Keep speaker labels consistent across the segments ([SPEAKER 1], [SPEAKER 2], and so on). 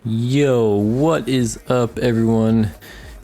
[SPEAKER 1] Yo, what is up everyone?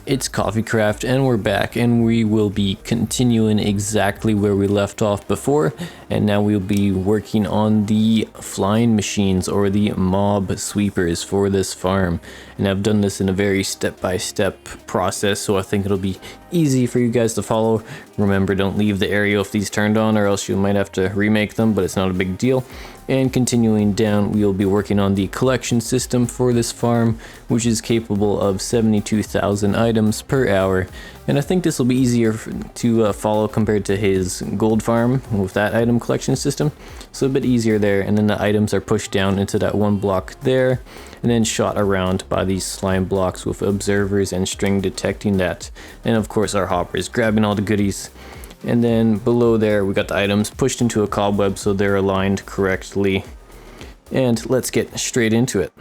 [SPEAKER 1] It's CoffeeCraft and we're back and we will be continuing exactly where we left off before, and now we'll be working on the flying machines or the mob sweepers for this farm. And I've done this in a very step-by-step process, so I think it'll be easy for you guys to follow. Remember, don't leave the area if these turned on or else you might have to remake them, but it's not a big deal. And continuing down, we'll be working on the collection system for this farm, which is capable of 72,000 items per hour. And I think this will be easier to follow compared to his gold farm with that item collection system. So a bit easier there, and then the items are pushed down into that one block there, and then shot around by these slime blocks with observers and string detecting that. And of course our hoppers grabbing all the goodies. And then below there we got the items pushed into a cobweb so they're aligned correctly. And let's get straight into it.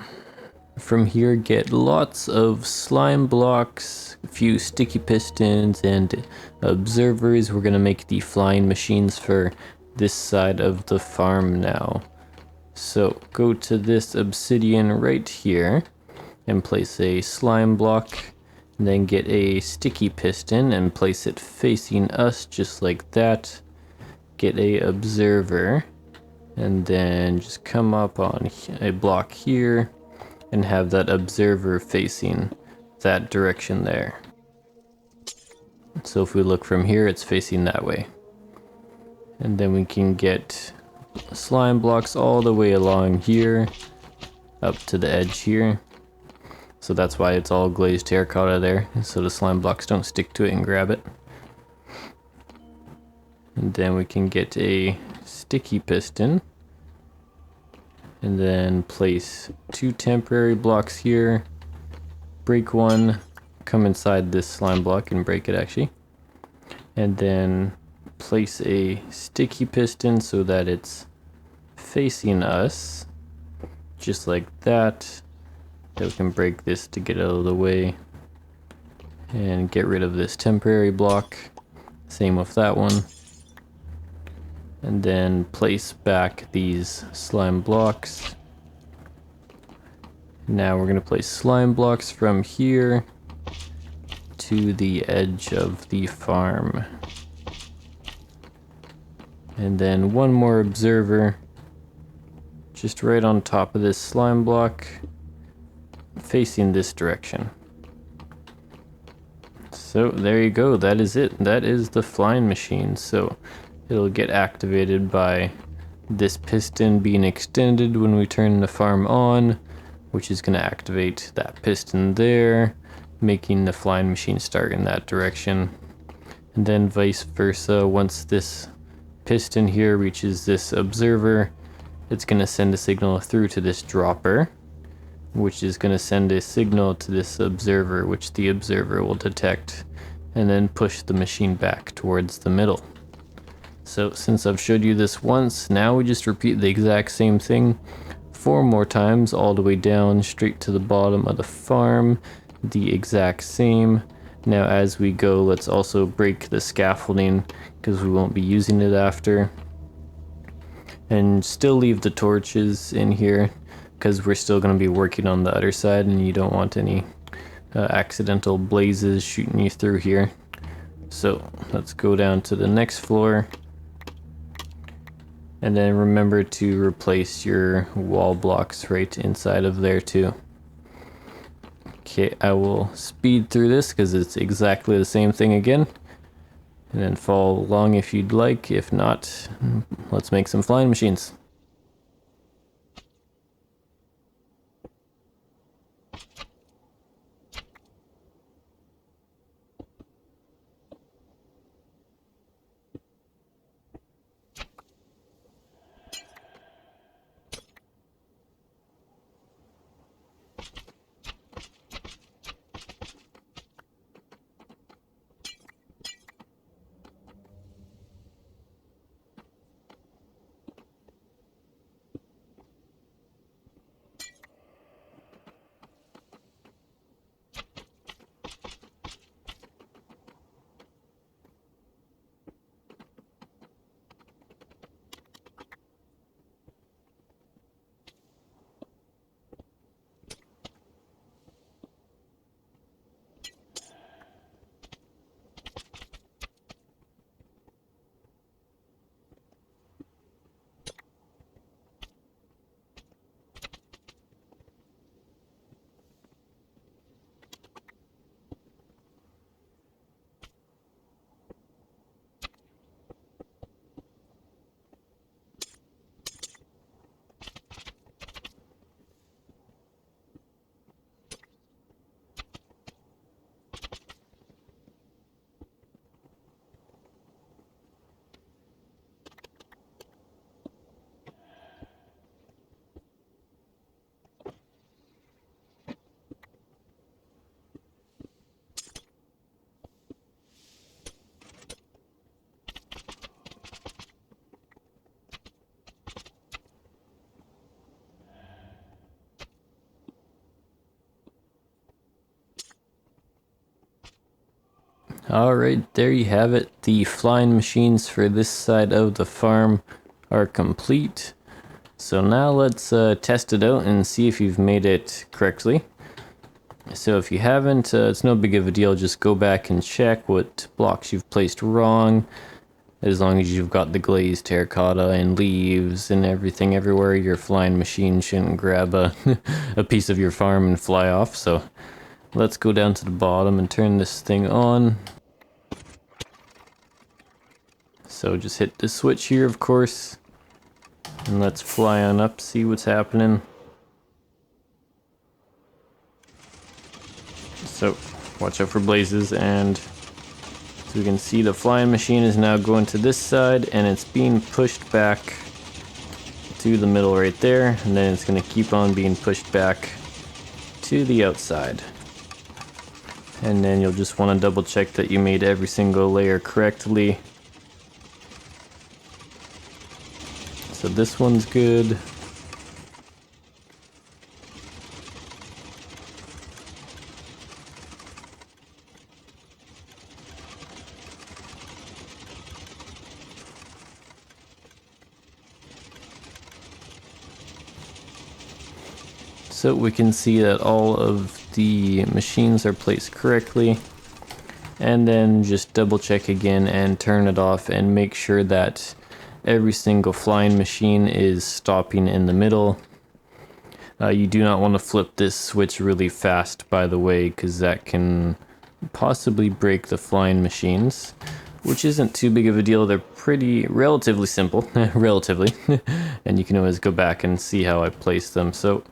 [SPEAKER 1] From here, get lots of slime blocks, a few sticky pistons and observers. We're gonna make the flying machines for this side of the farm now. So go to this obsidian right here and place a slime block. And then get a sticky piston and place it facing us just like that. Get a observer and then just come up on a block here and have that observer facing that direction there. So if we look from here, it's facing that way. And then we can get slime blocks all the way along here up to the edge here. So that's why it's all glazed terracotta there, so the slime blocks don't stick to it and grab it. And then we can get a sticky piston. And then place two temporary blocks here. Break one, come inside this slime block and break it actually. And then place a sticky piston so that it's facing us, just like that. We can break this to get out of the way and get rid of this temporary block. Same with that one. And then place back these slime blocks. Now we're going to place slime blocks from here to the edge of the farm. And then one more observer just right on top of this slime block, facing this direction. So there you go, that is it. That is the flying machine. So it'll get activated by this piston being extended when we turn the farm on, which is going to activate that piston there, making the flying machine start in that direction. And then vice versa, once this piston here reaches this observer, it's going to send a signal through to this dropper, which is going to send a signal to this observer, which the observer will detect and then push the machine back towards the middle. So since I've showed you this once, now we just repeat the exact same thing 4 more times all the way down straight to the bottom of the farm, the exact same. Now as we go, let's also break the scaffolding because we won't be using it after, and still leave the torches in here because we're still going to be working on the other side and you don't want any accidental blazes shooting you through here. So let's go down to the next floor, and then remember to replace your wall blocks right inside of there too. Okay, I will speed through this because it's exactly the same thing again, and then follow along if you'd like. If not, let's make some flying machines. Alright, there you have it. The flying machines for this side of the farm are complete. So now let's test it out and see if you've made it correctly. So if you haven't, it's no big of a deal. Just go back and check what blocks you've placed wrong. As long as you've got the glazed terracotta and leaves and everything everywhere, your flying machine shouldn't grab a, a piece of your farm and fly off. So let's go down to the bottom and turn this thing on. So just hit the switch here, of course, and let's fly on up, see what's happening. So watch out for blazes, and so we can see the flying machine is now going to this side, and it's being pushed back to the middle right there, and then it's going to keep on being pushed back to the outside. And then you'll just want to double check that you made every single layer correctly. So this one's good. So we can see that all of the machines are placed correctly. And then just double check again and turn it off and make sure that every single flying machine is stopping in the middle. You do not want to flip this switch really fast, by the way, because that can possibly break the flying machines, which isn't too big of a deal. They're relatively simple, relatively, and you can always go back and see how I placed them. So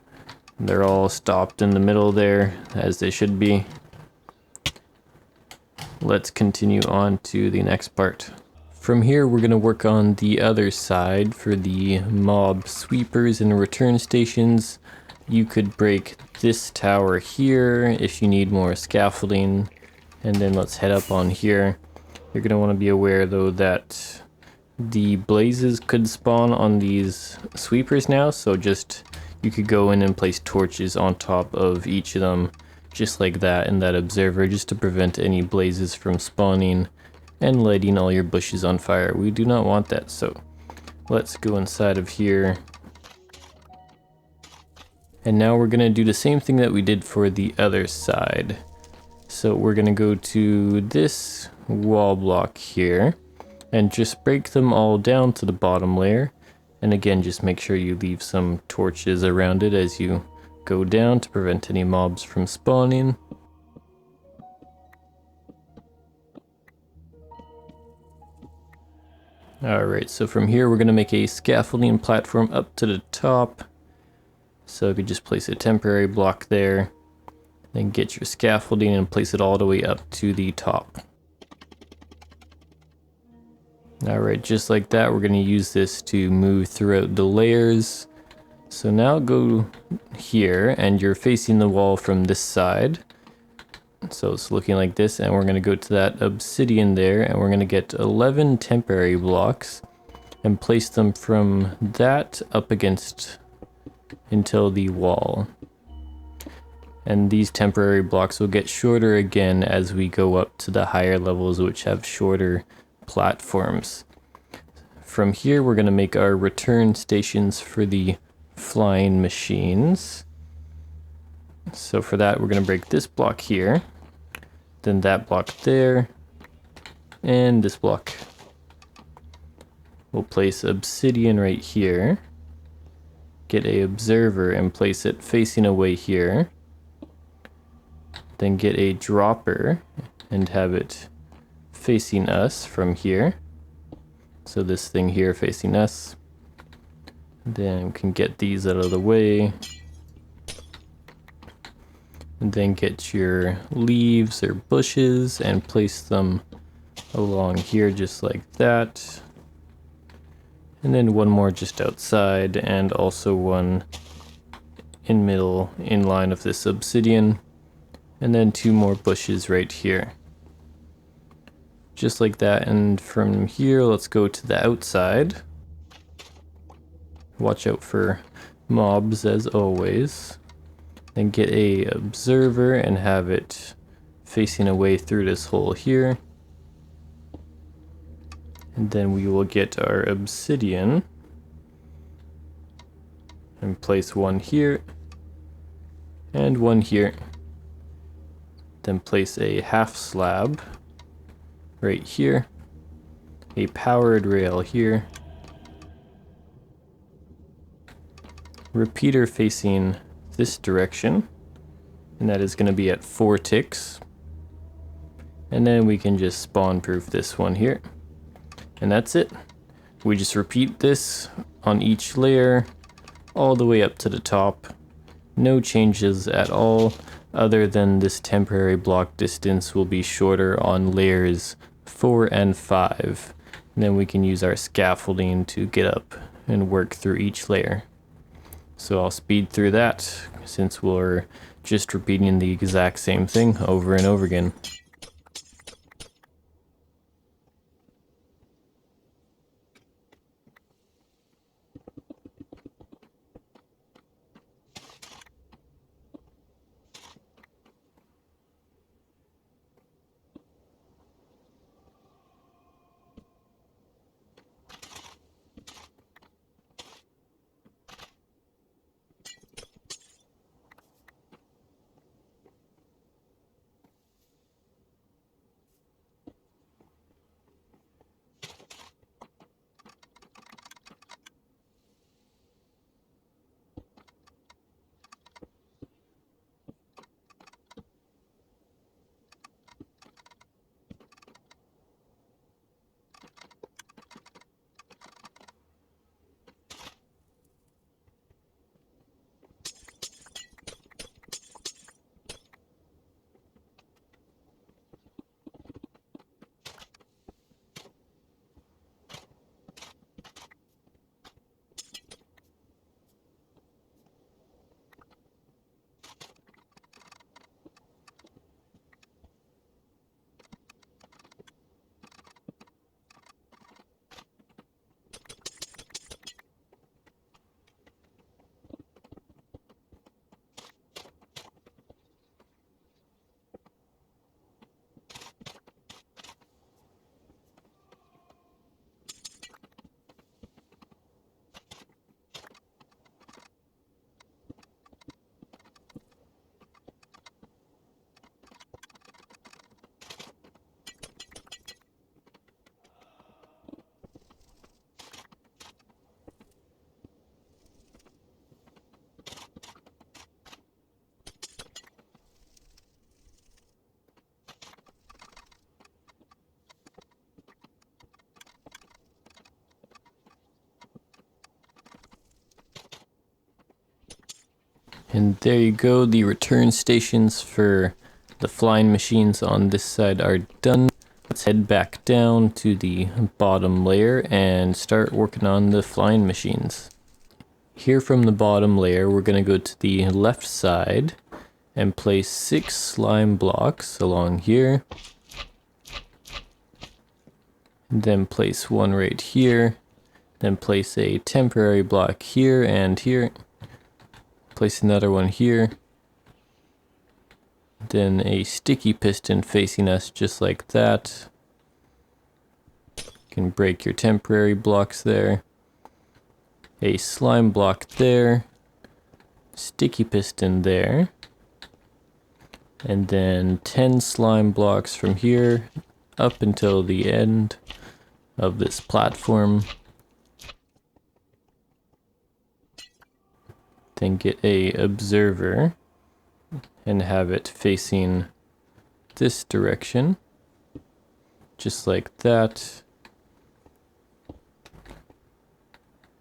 [SPEAKER 1] they're all stopped in the middle there, as they should be. Let's continue on to the next part. From here, we're going to work on the other side for the mob sweepers and return stations. You could break this tower here if you need more scaffolding. And then let's head up on here. You're going to want to be aware, though, that the blazes could spawn on these sweepers now. So just, you could go in and place torches on top of each of them, just like that in that observer, just to prevent any blazes from spawning and lighting all your bushes on fire. We do not want that, so let's go inside of here. And now we're gonna do the same thing that we did for the other side. So we're gonna go to this wall block here and just break them all down to the bottom layer. And again, just make sure you leave some torches around it as you go down to prevent any mobs from spawning. Alright, so from here we're going to make a scaffolding platform up to the top. So you could just place a temporary block there, then get your scaffolding and place it all the way up to the top. Alright, just like that, we're going to use this to move throughout the layers. So now go here, and you're facing the wall from this side. So it's looking like this, and we're going to go to that obsidian there, and we're going to get 11 temporary blocks and place them from that up against until the wall. And these temporary blocks will get shorter again as we go up to the higher levels, which have shorter platforms. From here, we're going to make our return stations for the flying machines. So for that, we're going to break this block here, then that block there, and this block. We'll place obsidian right here, get a observer and place it facing away here, then get a dropper and have it facing us from here. So this thing here facing us. Then we can get these out of the way. And then get your leaves or bushes and place them along here just like that. And then one more just outside, and also one in middle in line of this obsidian. And then two more bushes right here. Just like that, and from here let's go to the outside. Watch out for mobs as always. Then get a observer and have it facing away through this hole here. And then we will get our obsidian and place one here and one here. Then place a half slab right here, a powered rail here, repeater facing this direction, and that is going to be at 4 ticks. And then we can just spawn proof this one here. And that's it. We just repeat this on each layer all the way up to the top. No changes at all, other than this temporary block distance will be shorter on layers 4 and 5. And then we can use our scaffolding to get up and work through each layer. So I'll speed through that since we're just repeating the exact same thing over and over again. And there you go, the return stations for the flying machines on this side are done. Let's head back down to the bottom layer and start working on the flying machines. Here from the bottom layer, we're going to go to the left side and place 6 slime blocks along here. Then place one right here. Then place a temporary block here and here. Place another one here. Then a sticky piston facing us just like that. You can break your temporary blocks there. A slime block there. Sticky piston there. And then 10 slime blocks from here up until the end of this platform. Then get a observer and have it facing this direction, just like that.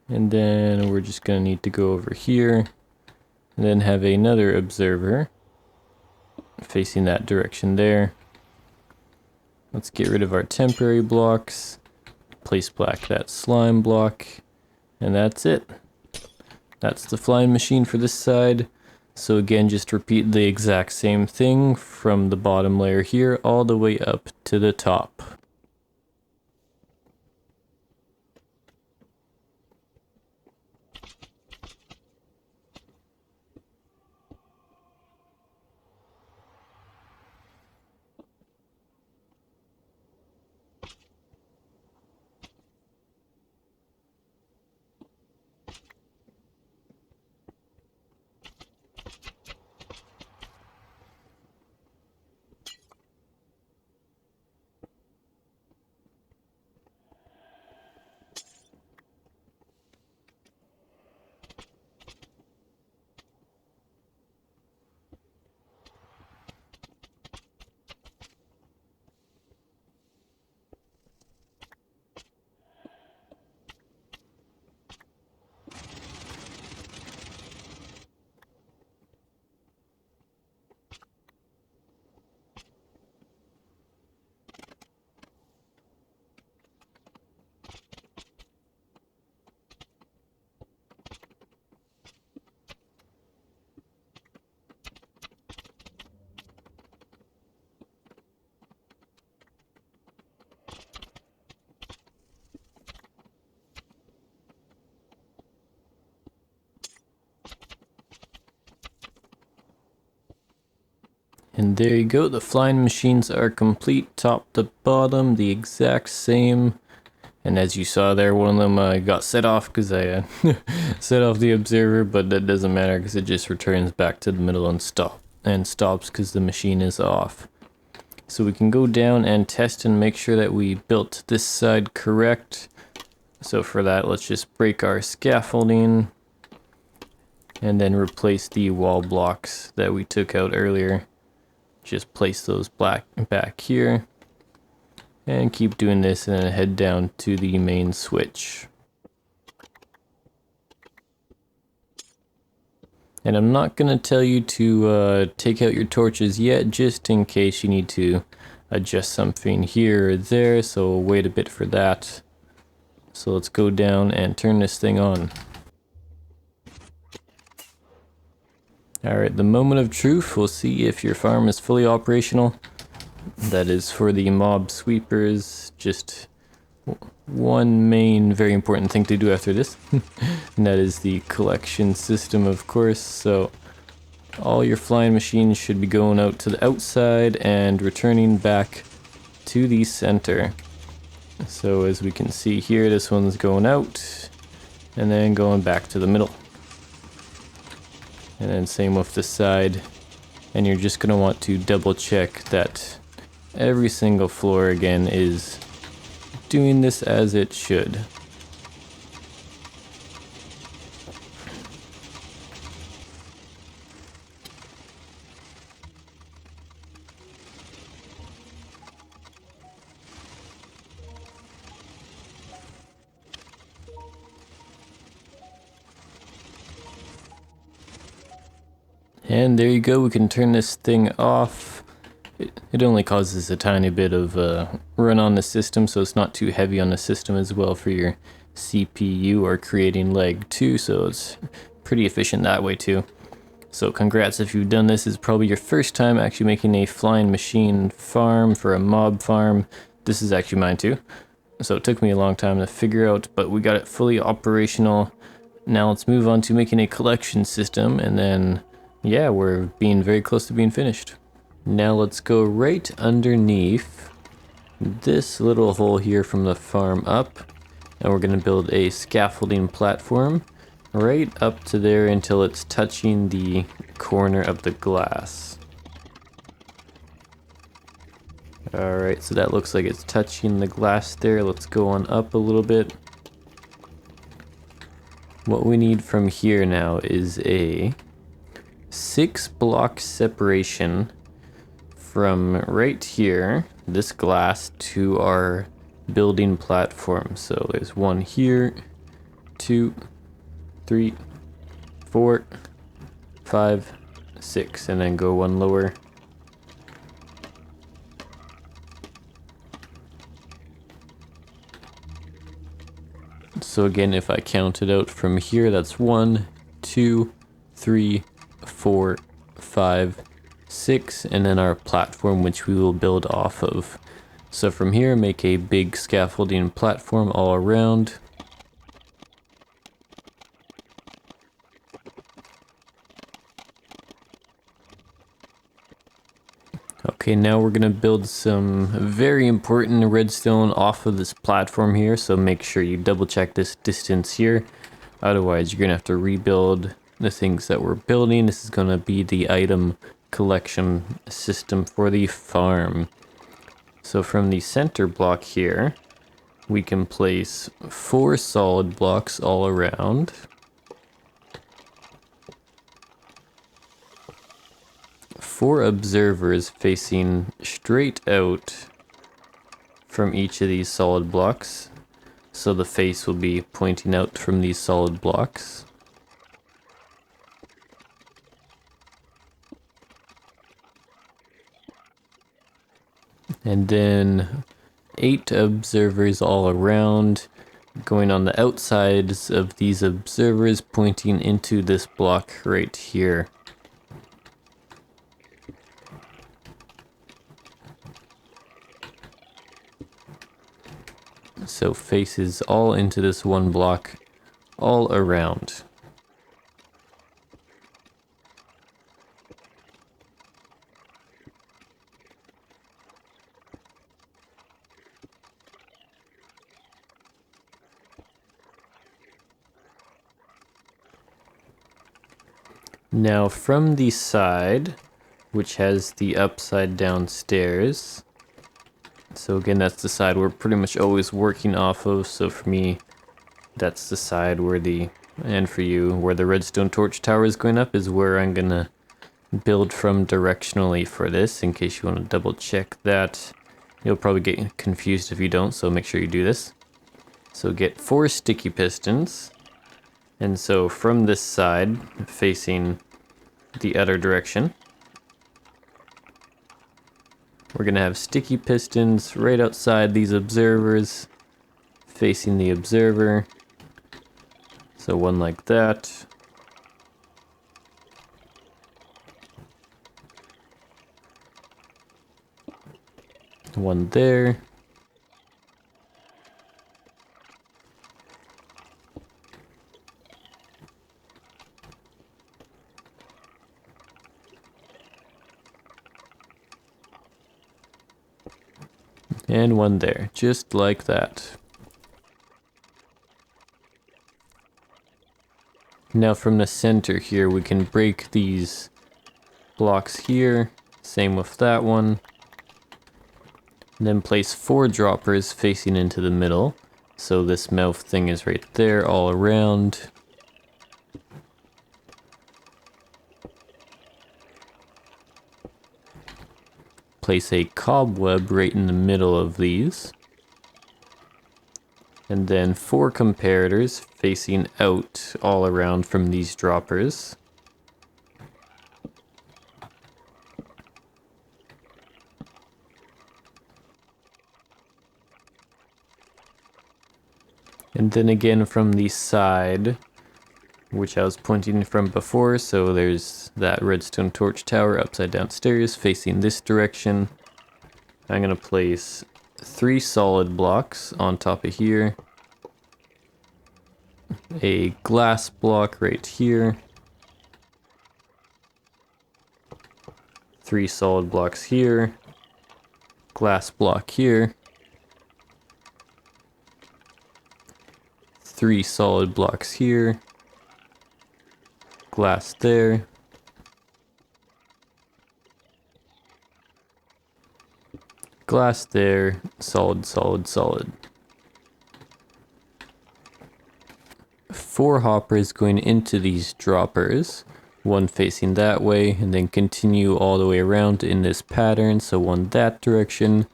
[SPEAKER 1] And then we're just going to need to go over here and then have another observer facing that direction there. Let's get rid of our temporary blocks, place back that slime block, and that's it. That's the flying machine for this side. So again, just repeat the exact same thing from the bottom layer here all the way up to the top. And there you go, the flying machines are complete, top to bottom, the exact same. And as you saw there, one of them got set off because I set off the observer, but that doesn't matter because it just returns back to the middle and stops because the machine is off. So we can go down and test and make sure that we built this side correct. So for that, let's just break our scaffolding and then replace the wall blocks that we took out earlier. Just place those back here and keep doing this and then head down to the main switch. And I'm not going to tell you to take out your torches yet, just in case you need to adjust something here or there, so we'll wait a bit for that. So let's go down and turn this thing on. Alright, the moment of truth, we'll see if your farm is fully operational. That is for the mob sweepers, just one main very important thing to do after this. And that is the collection system, of course. So all your flying machines should be going out to the outside and returning back to the center. So as we can see here, this one's going out and then going back to the middle. And then same with the side. And you're just going to want to double check that every single floor again is doing this as it should. And there you go, we can turn this thing off. It only causes a tiny bit of run on the system, so it's not too heavy on the system as well for your CPU or creating lag too, so it's pretty efficient that way too. So congrats if you've done this. It's probably your first time actually making a flying machine farm for a mob farm. This is actually mine too. So it took me a long time to figure out, but we got it fully operational. Now let's move on to making a collection system, and then yeah, we're being very close to being finished. Now let's go right underneath this little hole here from the farm up, and we're going to build a scaffolding platform right up to there until it's touching the corner of the glass. Alright, so that looks like it's touching the glass there. Let's go on up a little bit. What we need from here now is a 6-block separation from right here, this glass, to our building platform. So there's one here, 2, 3, 4, 5, 6, and then go one lower. So again, if I count it out from here, that's 1, 2, 3, 4, 5, 6, and then our platform, which we will build off of. So from here, make a big scaffolding platform all around. Okay, now we're gonna build some very important redstone off of this platform here, so make sure you double check this distance here. Otherwise, you're gonna have to rebuild the things that we're building. This is gonna be the item collection system for the farm. So from the center block here, we can place 4 solid blocks all around. Four observers facing straight out from each of these solid blocks. So the face will be pointing out from these solid blocks. And then 8 observers all around, going on the outsides of these observers, pointing into this block right here. So faces all into this one block, all around. Now from the side, which has the upside down stairs, so again that's the side we're pretty much always working off of, so for me that's the side where and for you, where the redstone torch tower is going up is where I'm gonna build from directionally for this, in case you want to double check that. You'll probably get confused if you don't, so make sure you do this. So get 4 sticky pistons, and so from this side, facing the other direction, we're gonna have sticky pistons right outside these observers, facing the observer. So one like that. One there. And one there, just like that. Now from the center here, we can break these blocks here. Same with that one. And then place 4 droppers facing into the middle. So this mouth thing is right there all around. Place a cobweb right in the middle of these. And then 4 comparators facing out all around from these droppers. And then again from the side, which I was pointing from before, so there's that redstone torch tower upside down stairs facing this direction. I'm gonna place 3 solid blocks on top of here, a glass block right here, 3 solid blocks here, glass block here, 3 solid blocks here, glass there, glass there, solid, solid, solid. 4 hoppers going into these droppers, one facing that way, and then continue all the way around in this pattern. So one that direction,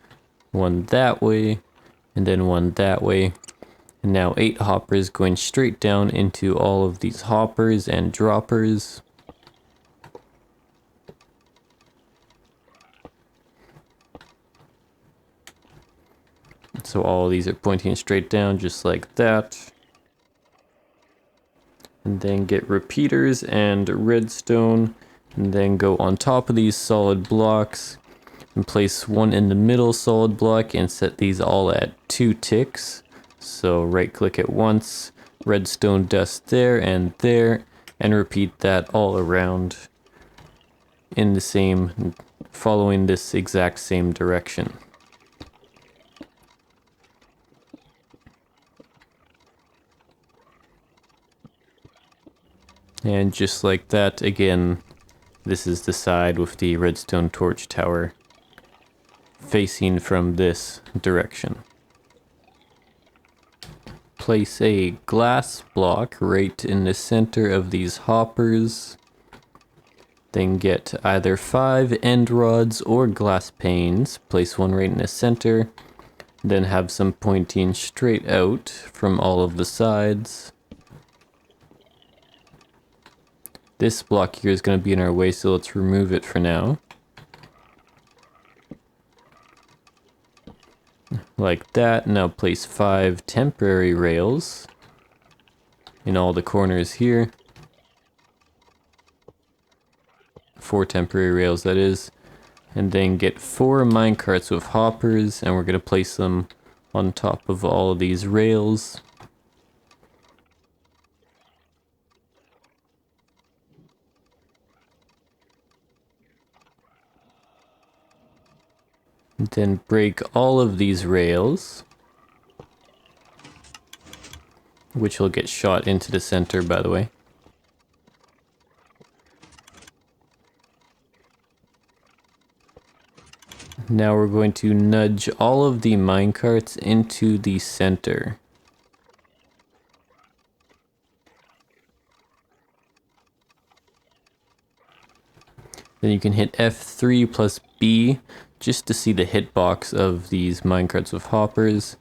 [SPEAKER 1] one that way, and then one that way. And now 8 hoppers going straight down into all of these hoppers and droppers. So all of these are pointing straight down just like that. And then get repeaters and redstone, and then go on top of these solid blocks and place one in the middle solid block and set these all at 2 ticks. So right click it once, redstone dust there, and repeat that all around in the same, following this exact same direction. And just like that, again, this is the side with the redstone torch tower facing from this direction. Place a glass block right in the center of these hoppers. Then get either 5 end rods or glass panes. Place one right in the center. Then have some pointing straight out from all of the sides. This block here is going to be in our way, so let's remove it for now. Like that. Now place 5 temporary rails in all the corners here. 4 temporary rails, that is. And then get 4 minecarts with hoppers, and we're going to place them on top of all of these rails. Then break all of these rails, which will get shot into the center, by the way. Now we're going to nudge all of the minecarts into the center. Then you can hit F3 plus B just to see the hitbox of these minecarts with hoppers.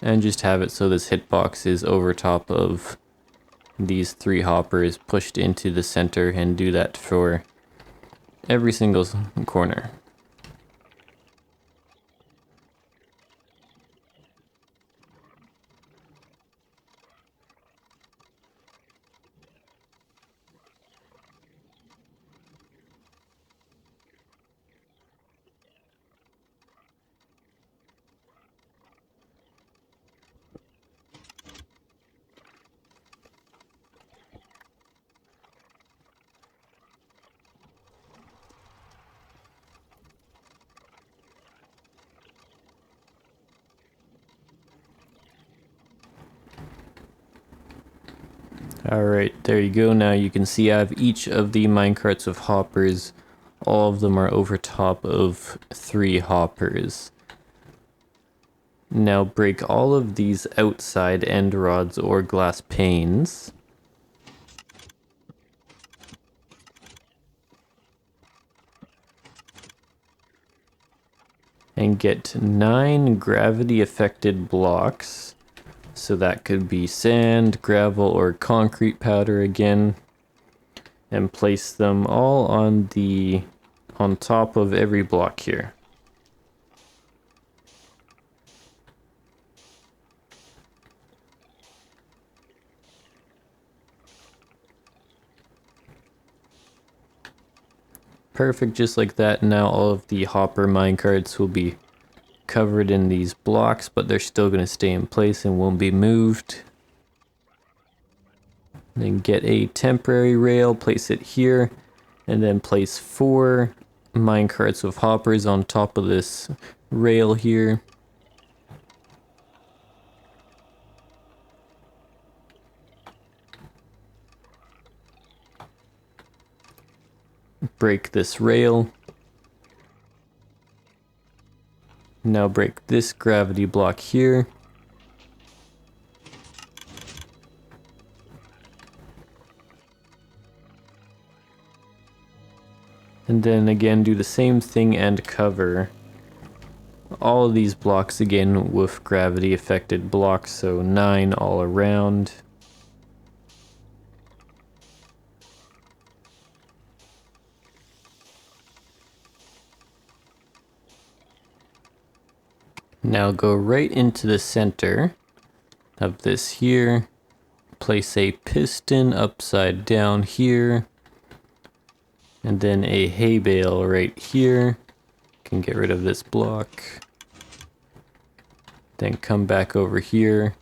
[SPEAKER 1] And just have it so this hitbox is over top of these 3 hoppers pushed into the center, and do that for every single corner. Alright, there you go. Now you can see I have each of the minecarts with hoppers. All of them are over top of 3 hoppers. Now break all of these outside end rods or glass panes. And get 9 gravity affected blocks. So that could be sand, gravel, or concrete powder again. And place them all on top of every block here. Perfect, just like that. Now all of the hopper minecarts will be covered in these blocks, but they're still going to stay in place and won't be moved. Then get a temporary rail, place it here, and then place 4 minecarts with hoppers on top of this rail here. Break this rail. Now break this gravity block here. And then again do the same thing and cover all of these blocks again with gravity affected blocks, so 9 all around. Now go right into the center of this here. Place a piston upside down here. And then a hay bale right here. Can get rid of this block. Then come back over here.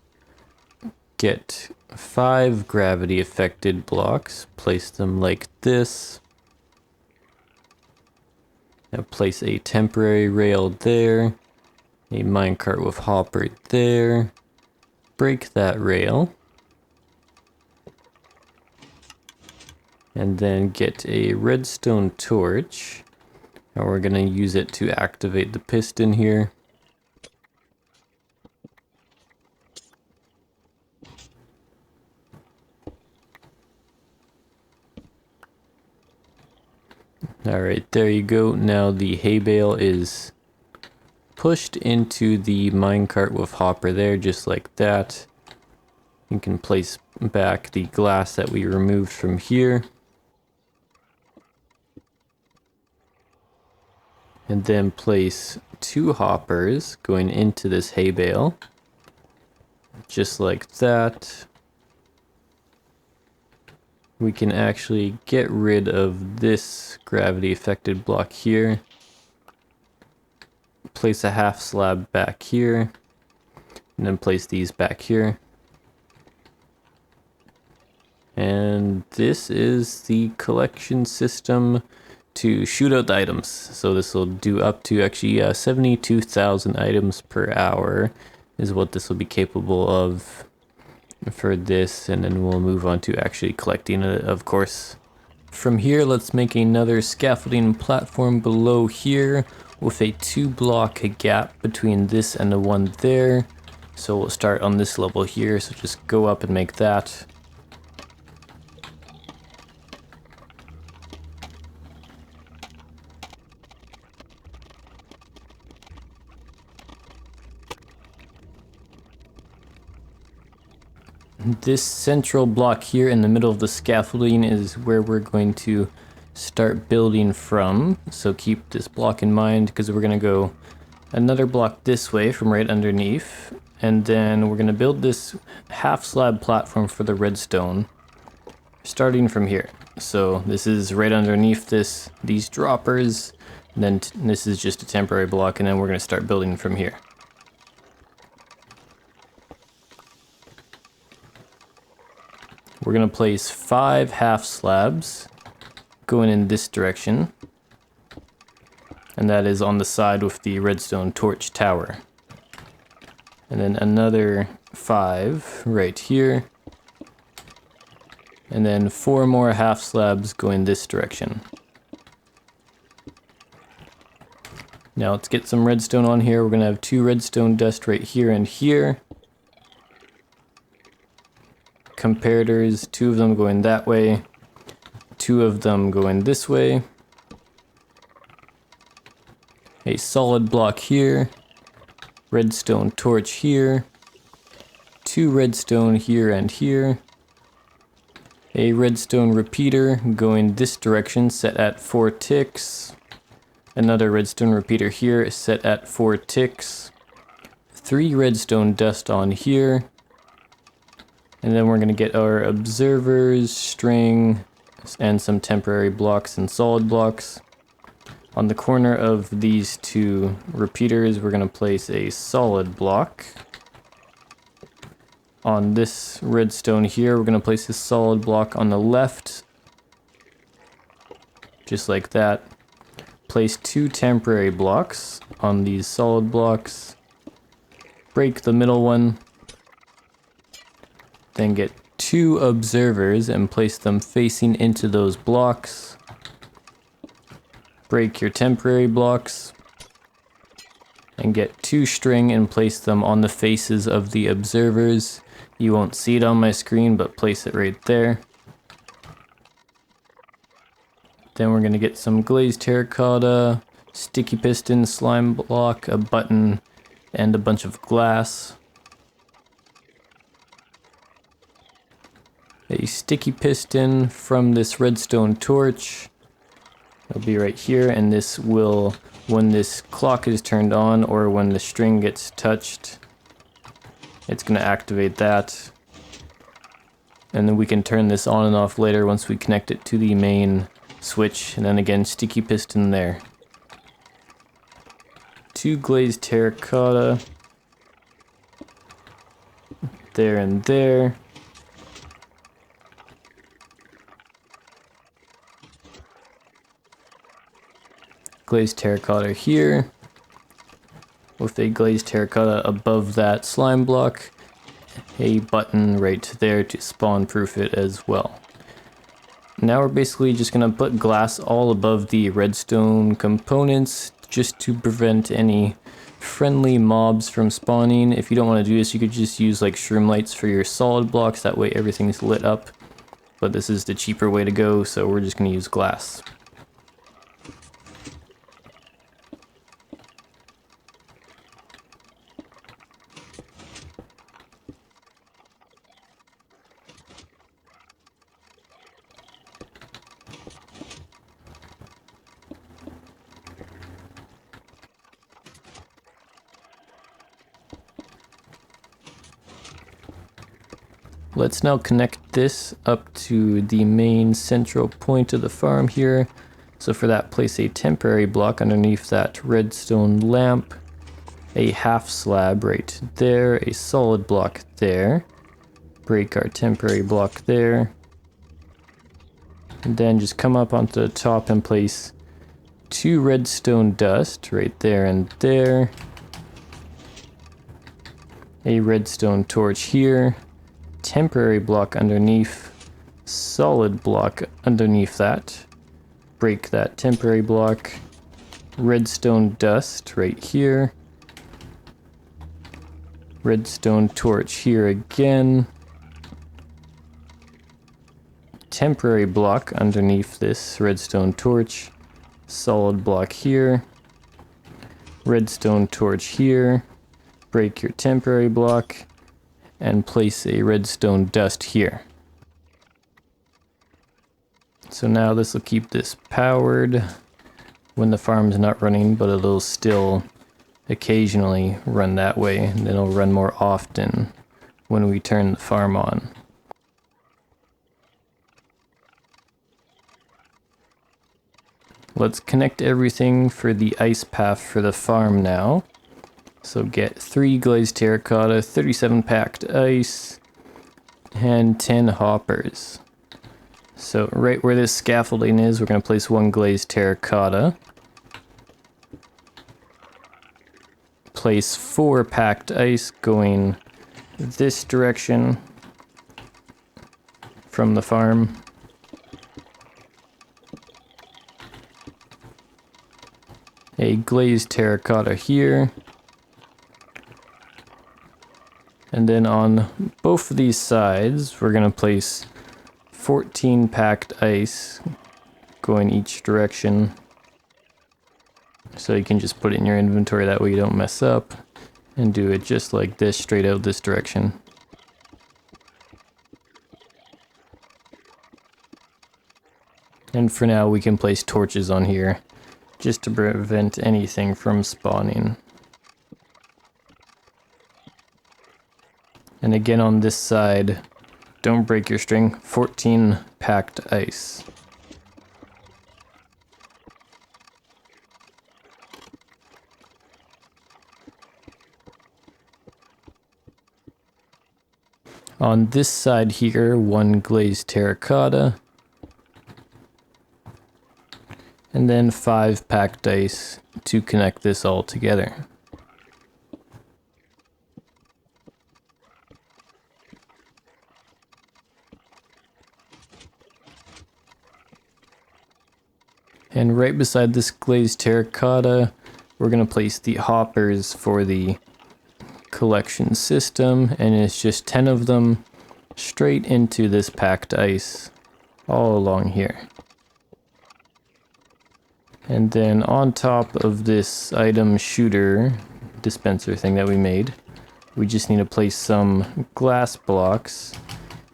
[SPEAKER 1] Get 5 gravity affected blocks. Place them like this. Now place a temporary rail there. A minecart with hopper there. Break that rail. And then get a redstone torch. And we're going to use it to activate the piston here. Alright, there you go. Now the hay bale is pushed into the minecart with hopper there, just like that. You can place back the glass that we removed from here. And then place 2 hoppers going into this hay bale. Just like that. We can actually get rid of this gravity affected block here. Place a half slab back here, and then place these back here. And this is the collection system to shoot out the items. So this will do up to actually 72,000 items per hour is what this will be capable of for this, and then we'll move on to actually collecting it, of course. From here, let's make another scaffolding platform below here. with a 2-block gap between this and the one there. So we'll start on this level here, so just go up and make that. This central block here in the middle of the scaffolding is where we're going to start building from. So keep this block in mind, because we're going to go another block this way from right underneath. And then we're going to build this half slab platform for the redstone, starting from here. So this is right underneath these droppers. And then this is just a temporary block, and then we're going to start building from here. We're going to place 5 half slabs going in this direction. And that is on the side with the redstone torch tower. And then another 5 right here. And then 4 more half slabs going this direction. Now let's get some redstone on here. We're going to have 2 redstone dust right here and here. Comparators, 2 of them going that way, 2 of them going this way. A solid block here, redstone torch here, 2 redstone here and here. A redstone repeater going this direction, set at 4 ticks. Another redstone repeater here, set at 4 ticks. 3 redstone dust on here. And then we're going to get our observers, string, and some temporary blocks and solid blocks. On the corner of these 2 repeaters, we're going to place a solid block. On this redstone here, we're going to place a solid block on the left. Just like that. Place 2 temporary blocks on these solid blocks. Break the middle one. Then get 2 observers and place them facing into those blocks. Break your temporary blocks. And get 2 string and place them on the faces of the observers. You won't see it on my screen, but place it right there. Then we're going to get some glazed terracotta, sticky piston, slime block, a button, and a bunch of glass. A sticky piston from this redstone torch. It'll be right here, and this will, when this clock is turned on or when the string gets touched, it's going to activate that. And then we can turn this on and off later once we connect it to the main switch. And then again, sticky piston there. 2 glazed terracotta. There and there. Glazed terracotta here, with a glazed terracotta above that slime block, a button right there to spawn proof it as well. Now we're basically just going to put glass all above the redstone components just to prevent any friendly mobs from spawning. If you don't want to do this, you could just use like shroom lights for your solid blocks, that way everything's lit up. But this is the cheaper way to go, so we're just going to use glass. Let's now connect this up to the main central point of the farm here. So for that, place a temporary block underneath that redstone lamp, a half slab right there, a solid block there, break our temporary block there, and then just come up onto the top and place 2 redstone dust right there and there, a redstone torch here, temporary block underneath, solid block underneath that, break that temporary block, redstone dust right here. Redstone torch here again. Temporary block underneath this redstone torch. Solid block here. Redstone torch here. Break your temporary block. And place a redstone dust here. So now this will keep this powered when the farm's not running, but it'll still occasionally run that way, and then it'll run more often when we turn the farm on. Let's connect everything for the ice path for the farm now. So get 3 glazed terracotta, 37 packed ice, and 10 hoppers. So right where this scaffolding is, we're going to place 1 glazed terracotta. Place 4 packed ice going this direction from the farm. A glazed terracotta here. And then on both of these sides, we're going to place 14 packed ice going each direction. So you can just put it in your inventory, that way you don't mess up. And do it just like this, straight out this direction. And for now we can place torches on here, just to prevent anything from spawning. And again on this side, don't break your string, 14 packed ice. On this side here, 1 glazed terracotta. And then 5 packed ice to connect this all together. And right beside this glazed terracotta, we're going to place the hoppers for the collection system, and it's just 10 of them straight into this packed ice all along here. And then on top of this item shooter dispenser thing that we made, we just need to place some glass blocks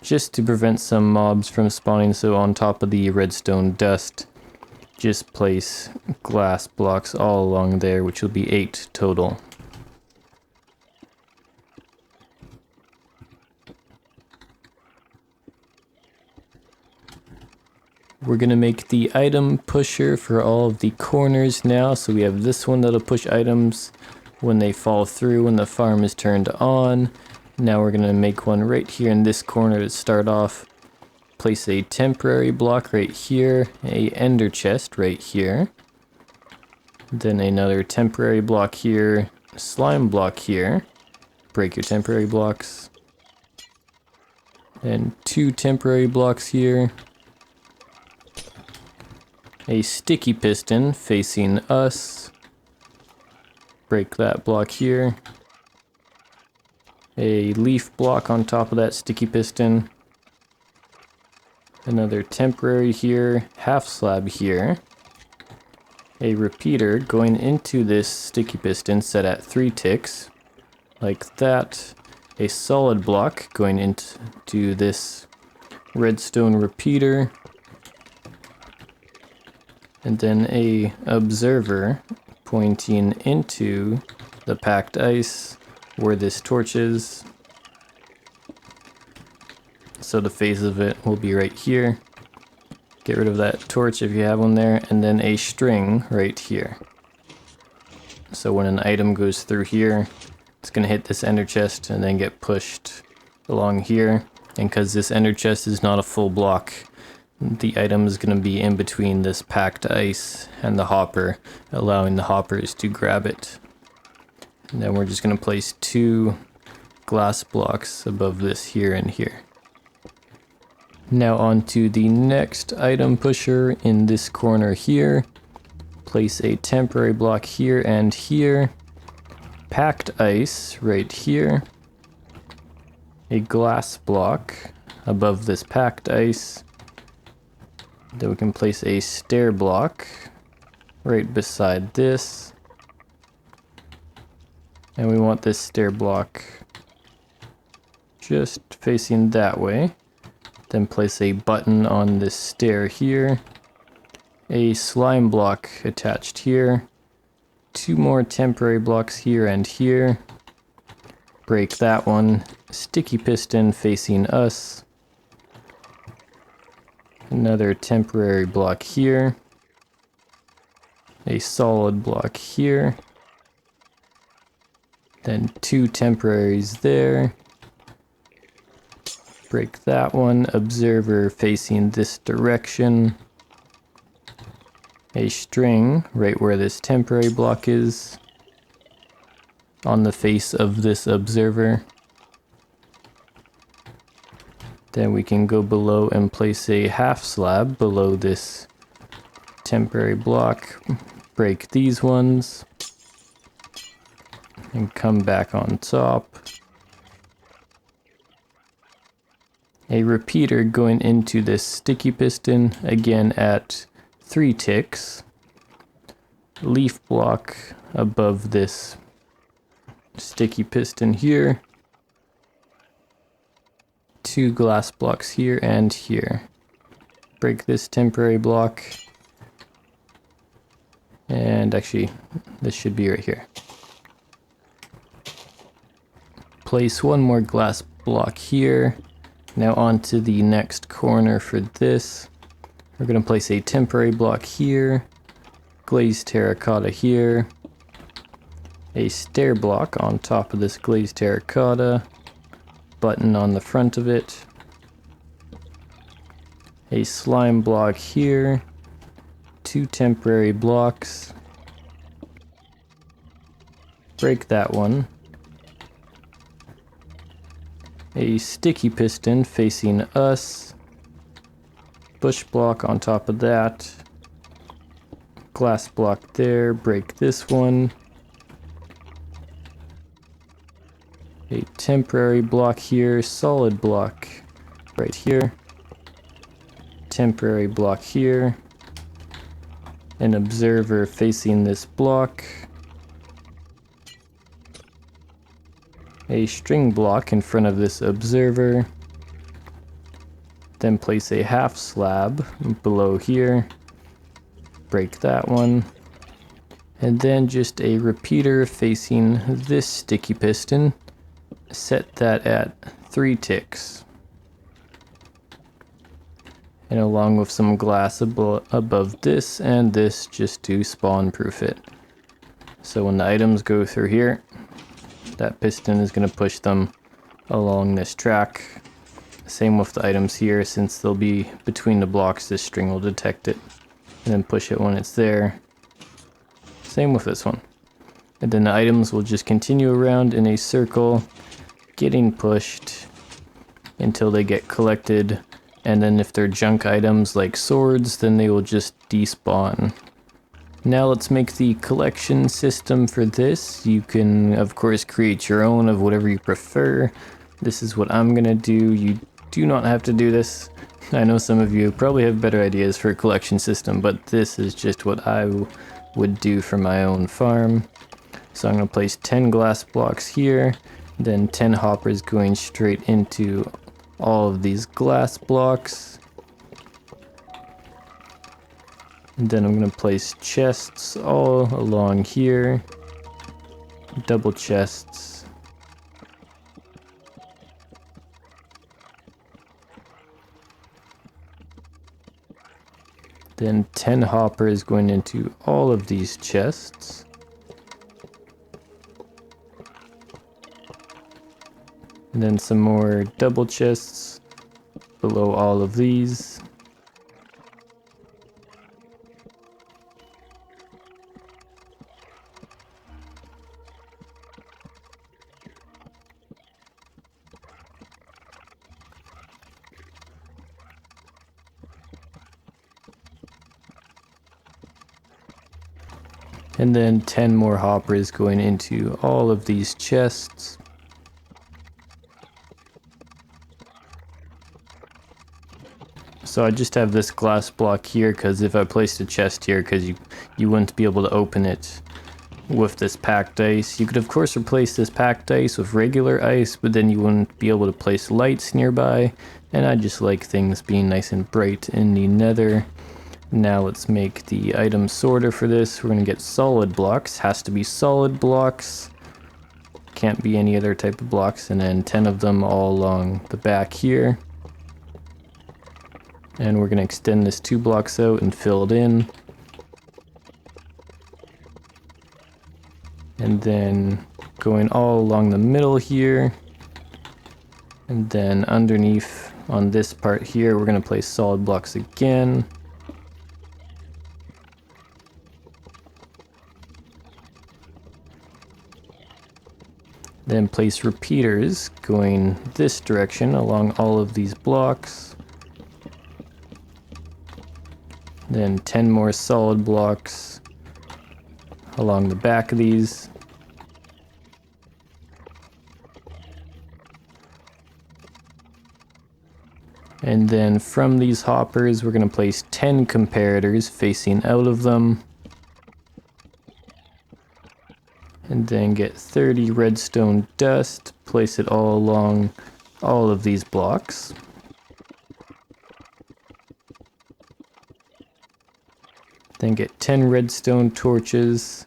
[SPEAKER 1] just to prevent some mobs from spawning. So on top of the redstone dust, just place glass blocks all along there, which will be 8 total. We're going to make the item pusher for all of the corners now. So we have this one that'll push items when they fall through when the farm is turned on. Now we're going to make one right here in this corner to start off. Place a temporary block right here, a ender chest right here. Then another temporary block here, slime block here. Break your temporary blocks. And 2 temporary blocks here. A sticky piston facing us. Break that block here. A leaf block on top of that sticky piston. Another temporary here, half slab here. A repeater going into this sticky piston set at 3 ticks, like that. A solid block going into this redstone repeater. And then a observer pointing into the packed ice where this torch is. So the face of it will be right here. Get rid of that torch if you have one there, and then a string right here. So when an item goes through here, it's going to hit this ender chest and then get pushed along here. And because this ender chest is not a full block, the item is going to be in between this packed ice and the hopper, allowing the hoppers to grab it. And then we're just going to place 2 glass blocks above this here and here. Now on to the next item pusher in this corner here. Place a temporary block here and here. Packed ice right here. A glass block above this packed ice. Then we can place a stair block right beside this. And we want this stair block just facing that way. Then place a button on this stair here. A slime block attached here. 2 more temporary blocks here and here. Break that one. Sticky piston facing us. Another temporary block here. A solid block here. Then 2 temporaries there. Break that one. Observer facing this direction. A string right where this temporary block is. On the face of this observer. Then we can go below and place a half slab below this temporary block. Break these ones. And come back on top. A repeater going into this sticky piston, again at 3 ticks. Leaf block above this sticky piston here. 2 glass blocks here and here. Break this temporary block. And actually, this should be right here. Place 1 more glass block here. Now onto the next corner for this. We're going to place a temporary block here. Glazed terracotta here. A stair block on top of this glazed terracotta. Button on the front of it. A slime block here. 2 temporary blocks. Break that one. A sticky piston facing us. Bush block on top of that. Glass block there. Break this one. A temporary block here. Solid block right here. Temporary block here. An observer facing this block. A string block in front of this observer. Then place a half slab below here. Break that one. And then just a repeater facing this sticky piston. Set that at 3 ticks. And along with some glass above this and this just to spawn proof it. So when the items go through here, that piston is going to push them along this track. Same with the items here, since they'll be between the blocks, this string will detect it and then push it when it's there. Same with this one. And then the items will just continue around in a circle, getting pushed until they get collected. And then if they're junk items like swords, then they will just despawn. Now let's make the collection system for this. You can of course create your own of whatever you prefer. This is what I'm gonna do. You do not have to do this. I know some of you probably have better ideas for a collection system, but this is just what I would do for my own farm. So I'm gonna place 10 glass blocks here, then 10 hoppers going straight into all of these glass blocks. And then I'm going to place chests all along here. Double chests. Then 10 hoppers going into all of these chests. And then some more double chests below all of these. And then 10 more hoppers going into all of these chests. So I just have this glass block here because if I placed a chest here, because you wouldn't be able to open it with this packed ice. You could of course replace this packed ice with regular ice, but then you wouldn't be able to place lights nearby, and I just like things being nice and bright in the nether. Now let's make the item sorter for this. We're going to get solid blocks. Has to be solid blocks. Can't be any other type of blocks. And then 10 of them all along the back here. And we're going to extend this 2 blocks out and fill it in. And then going all along the middle here. And then underneath on this part here, we're going to place solid blocks again. Then place repeaters going this direction along all of these blocks. Then 10 more solid blocks along the back of these. And then from these hoppers, we're going to place 10 comparators facing out of them. And then get 30 redstone dust, place it all along all of these blocks. Then get 10 redstone torches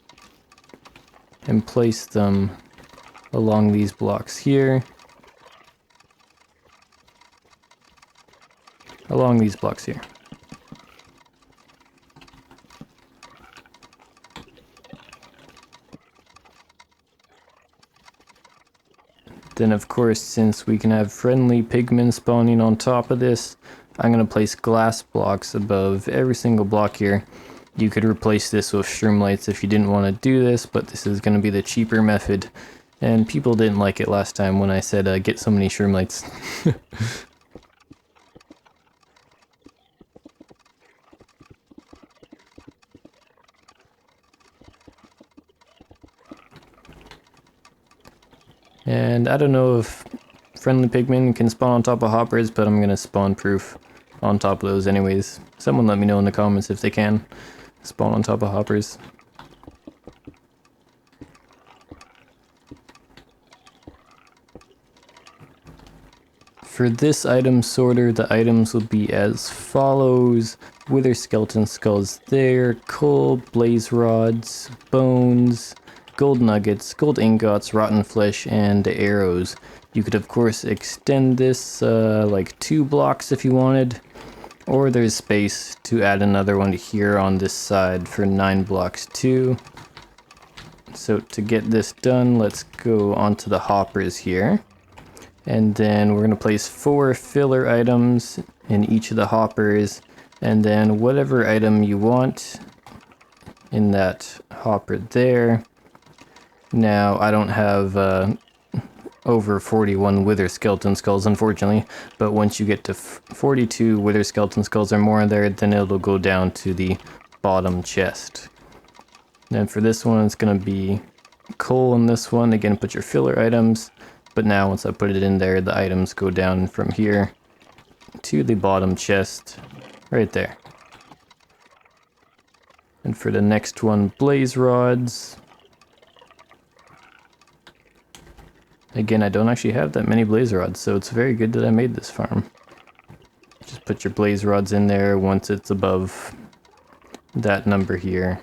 [SPEAKER 1] and place them along these blocks here. Along these blocks here. Then of course, since we can have friendly pigmen spawning on top of this, I'm going to place glass blocks above every single block here. You could replace this with shroomlights if you didn't want to do this, but this is going to be the cheaper method. And people didn't like it last time when I said get so many shroomlights. And I don't know if friendly pigmen can spawn on top of hoppers, but I'm gonna spawn proof on top of those anyways. Someone let me know in the comments if they can spawn on top of hoppers. For this item sorter, the items will be as follows: wither skeleton skulls there, coal, blaze rods, bones, gold nuggets, gold ingots, rotten flesh, and arrows. You could of course extend this like 2 blocks if you wanted, or there's space to add another one here on this side for 9 blocks too. So to get this done, let's go onto the hoppers here. And then we're going to place 4 filler items in each of the hoppers, and then whatever item you want in that hopper there. Now, I don't have over 41 wither skeleton skulls, unfortunately, but once you get to 42 wither skeleton skulls or more there, then it'll go down to the bottom chest. Then for this one, it's going to be coal in this one. Again, put your filler items, but now once I put it in there, the items go down from here to the bottom chest, right there. And for the next one, blaze rods. Again, I don't actually have that many blaze rods, so it's very good that I made this farm. Just put your blaze rods in there once it's above that number here.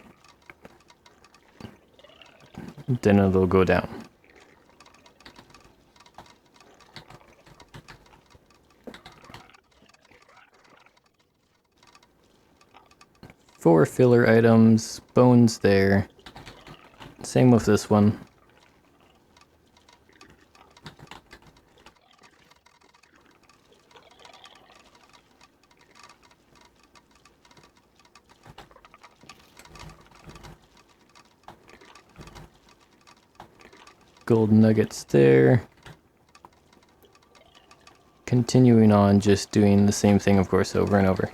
[SPEAKER 1] Then it'll go down. Four filler items, bones there. Same with this one. Gold nuggets there. Continuing on, just doing the same thing, of course, over and over.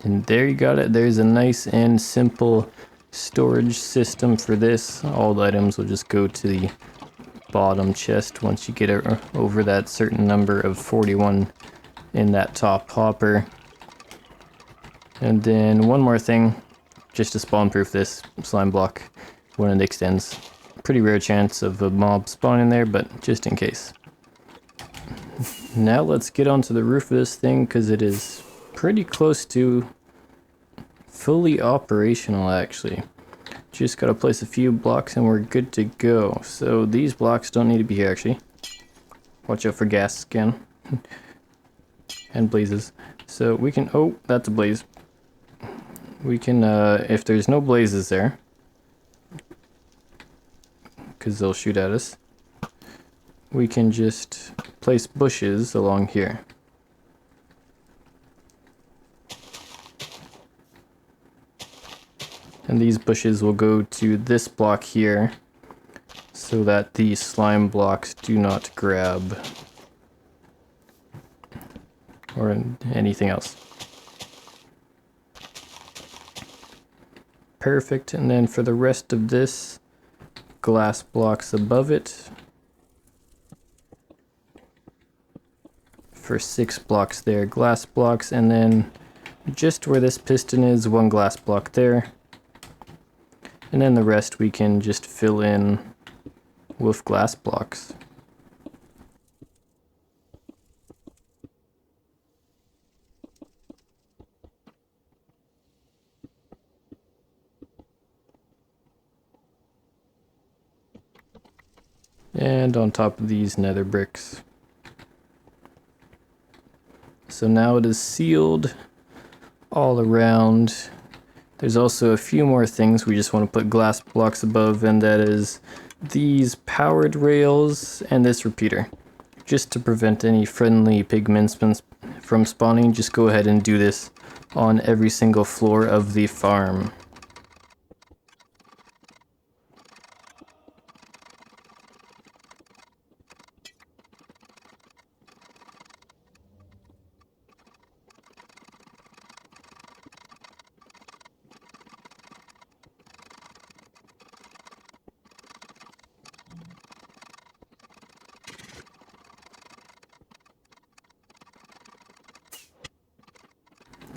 [SPEAKER 1] And there you got it. There's a nice and simple storage system for this. All the items will just go to the bottom chest once you get over that certain number of 41 in that top hopper. And then one more thing, just to spawn proof this slime block when it extends. Pretty rare chance of a mob spawning there, but just in case. Now let's get onto the roof of this thing because it is pretty close to fully operational actually. Just gotta place a few blocks and we're good to go. So these blocks don't need to be here actually. Watch out for gas again. And blazes. So we can, oh, that's a blaze. We can, if there's no blazes there, because they'll shoot at us, we can just place bushes along here. And these bushes will go to this block here so that the slime blocks do not grab or anything else. Perfect. And then for the rest of this, glass blocks above it for 6 blocks there, glass blocks, and then just where this piston is, 1 glass block there. And then the rest we can just fill in with glass blocks. And on top of these nether bricks. So now it is sealed all around. There's also a few more things we just want to put glass blocks above, and that is these powered rails and this repeater. Just to prevent any friendly pigmen from spawning, just go ahead and do this on every single floor of the farm.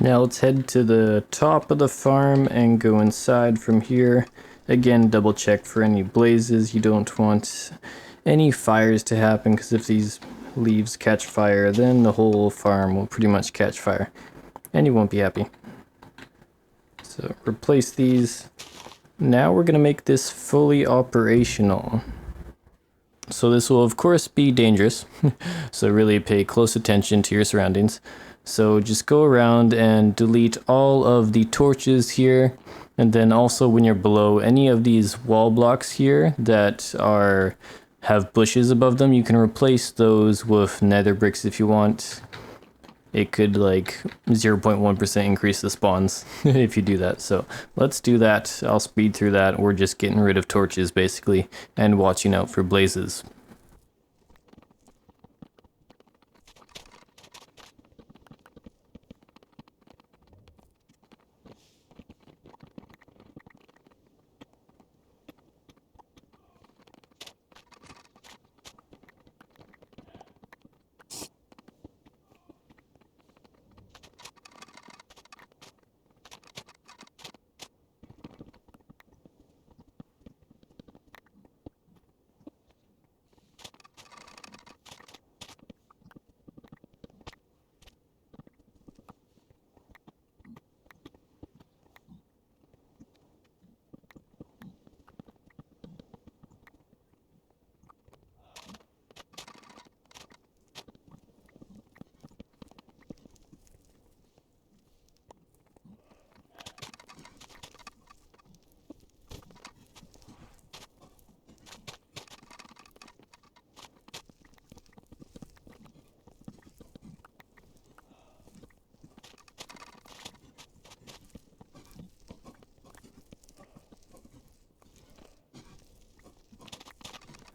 [SPEAKER 1] Now let's head to the top of the farm and go inside from here. Again, double check for any blazes. You don't want any fires to happen, because if these leaves catch fire, then the whole farm will pretty much catch fire and you won't be happy. So replace these. Now we're gonna make this fully operational. So this will of course be dangerous, so really pay close attention to your surroundings. So just go around and delete all of the torches here, and then also when you're below any of these wall blocks here that have bushes above them, you can replace those with nether bricks if you want. It could like 0.1% increase the spawns if you do that. So let's do that. I'll speed through that. We're just getting rid of torches basically and watching out for blazes.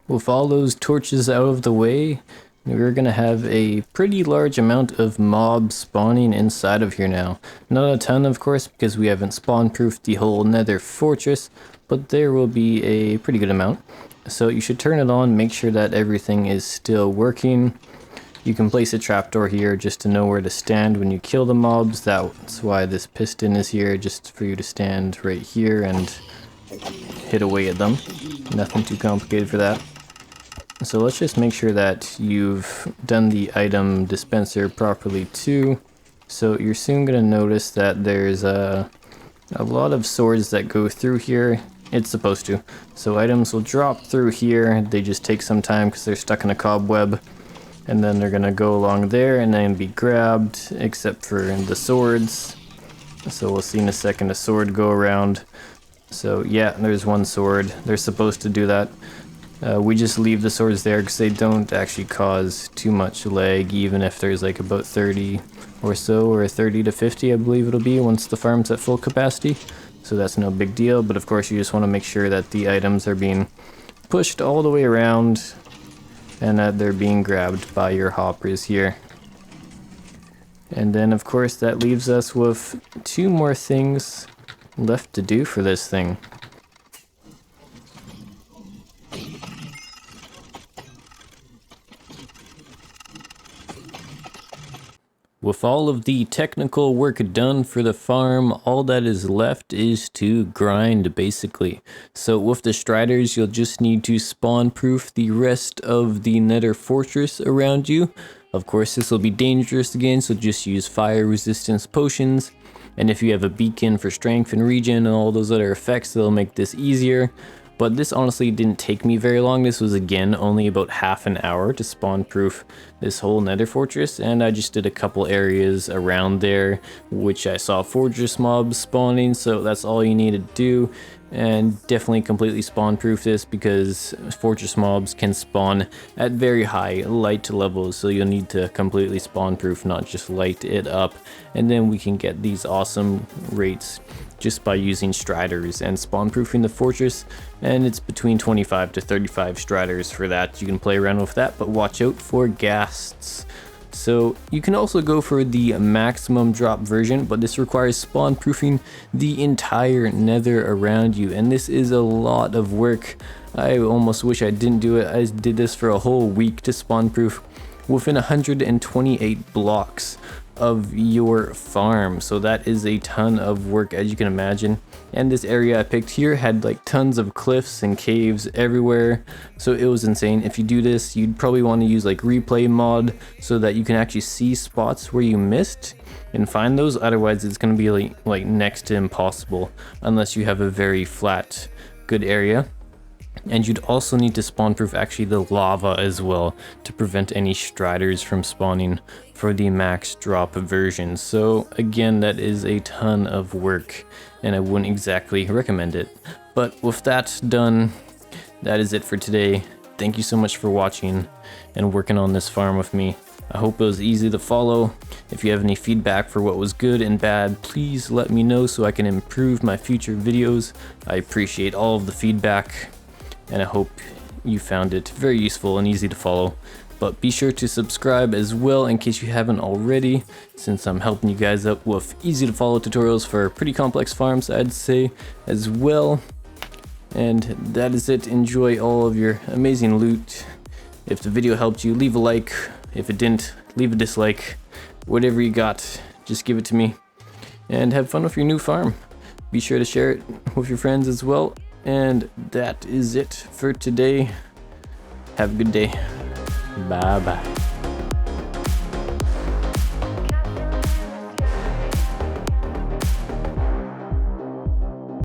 [SPEAKER 1] With all those torches out of the way, we're gonna have a pretty large amount of mobs spawning inside of here now. Not a ton, of course, because we haven't spawn-proofed the whole Nether fortress, but there will be a pretty good amount. So you should turn it on, make sure that everything is still working. You can place a trapdoor here just to know where to stand when you kill the mobs. That's why this piston is here, just for you to stand right here and hit away at them. Nothing too complicated for that. So let's just make sure that you've done the item dispenser properly too. So you're soon going to notice that there's a lot of swords that go through here. It's supposed to. So items will drop through here. They just take some time because they're stuck in a cobweb. And then they're going to go along there and then be grabbed, except for the swords. So we'll see in a second a sword go around. So yeah, there's one sword. They're supposed to do that. We just leave the swords there because they don't actually cause too much lag, even if there's like about 30 or so, or 30 to 50 I believe it'll be once the farm's at full capacity. So that's no big deal, but of course you just want to make sure that the items are being pushed all the way around and that they're being grabbed by your hoppers here. And then of course that leaves us with 2 more things left to do for this thing. With all of the technical work done for the farm, all that is left is to grind, basically. So with the striders, you'll just need to spawn-proof the rest of the Nether fortress around you. Of course, this will be dangerous again, so just use fire resistance potions. And if you have a beacon for strength and regen and all those other effects, that'll make this easier. But this honestly didn't take me very long. This was again only about half an hour to spawn proof this whole Nether fortress, and I just did a couple areas around there which I saw fortress mobs spawning, so that's all you need to do. And definitely completely spawn proof this because fortress mobs can spawn at very high light levels, so you'll need to completely spawn proof, not just light it up. And then we can get these awesome rates just by using striders and spawn proofing the fortress, and it's between 25 to 35 striders for that. You can play around with that, but watch out for ghasts. So you can also go for the maximum drop version, but this requires spawn proofing the entire Nether around you, and this is a lot of work. I almost wish I didn't do it. I did this for a whole week to spawn proof within 128 blocks of your farm, so that is a ton of work, as you can imagine. And this area I picked here had like tons of cliffs and caves everywhere, so it was insane. If you do this, you'd probably want to use like replay mod so that you can actually see spots where you missed and find those. Otherwise it's going to be like next to impossible unless you have a very flat good area. And you'd also need to spawn proof actually the lava as well to prevent any striders from spawning for the max drop version. So again, that is a ton of work and I wouldn't exactly recommend it. But with that done, that is it for today. Thank you so much for watching and working on this farm with me. I hope it was easy to follow. If you have any feedback for what was good and bad, please let me know so I can improve my future videos. I appreciate all of the feedback, and I hope you found it very useful and easy to follow. But be sure to subscribe as well in case you haven't already, since I'm helping you guys out with easy to follow tutorials for pretty complex farms, I'd say, as well. And that is it. Enjoy all of your amazing loot. If the video helped you, leave a like. If it didn't, leave a dislike. Whatever you got, just give it to me. And have fun with your new farm. Be sure to share it with your friends as well. And that is it for today. Have a good day. Bye bye.